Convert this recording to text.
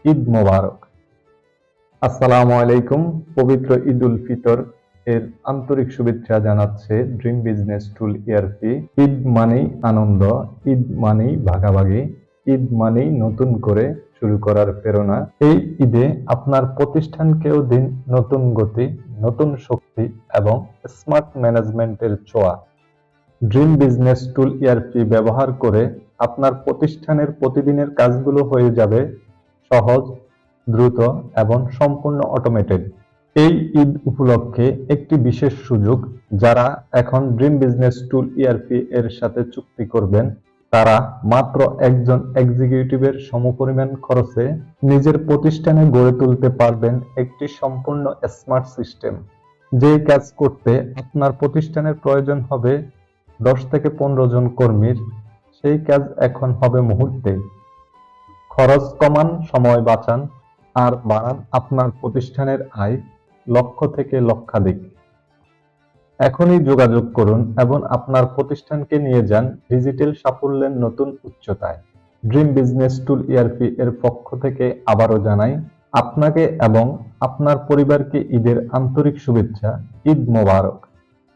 ঈদ মোবারক। আসসালামু আলাইকুম। পবিত্র ঈদ উল ফিতর এর আন্তরিক শুভেচ্ছা জানাচ্ছে ড্রিম বিজনেস টুল ইআরপি। ঈদ মানেই আনন্দ, ঈদ মানেই ভাগাভাগি, ঈদ মানেই নতুন করে শুরু করার প্রেরণা। এই ঈদে আপনার প্রতিষ্ঠানকেও দিন নতুন গতি, নতুন শক্তি এবং স্মার্ট ম্যানেজমেন্টের ছোঁয়া। ড্রিম বিজনেস টুল ইআরপি ব্যবহার করে আপনার প্রতিষ্ঠানের প্রতিদিনের কাজগুলো হয়ে যাবে সহজ, দ্রুত এবং সম্পূর্ণ অটোমেটেড। এই ঈদ উপলক্ষে একটি বিশেষ সুযোগ, যারা এখন ড্রিম বিজনেস টুল ইআরপি এর সাথে চুক্তি করবেন, তারা মাত্র একজন এক্সিকিউটিভের সমপরিমাণ খরচে নিজের প্রতিষ্ঠানে গড়ে তুলতে পারবেন একটি সম্পূর্ণ স্মার্ট সিস্টেম। যে কাজ করতে আপনার প্রতিষ্ঠানের প্রয়োজন হবে 10 থেকে 15 জন কর্মীর, সেই কাজ এখন হবে মুহূর্তে। খরচ কমান, সময় বাঁচান আর বাড়ান আপনার প্রতিষ্ঠানের আয় লক্ষ থেকে লক্ষাধিক। এখনই যোগাযোগ করুন এবং আপনার প্রতিষ্ঠানকে নিয়ে যান ডিজিটাল সাফল্যের নতুন উচ্চতায়। ড্রিম বিজনেস টুল ইআরপি এর পক্ষ থেকে আবারও জানাই আপনাকে এবং আপনার পরিবারকে ঈদের আন্তরিক শুভেচ্ছা। ঈদ মোবারক।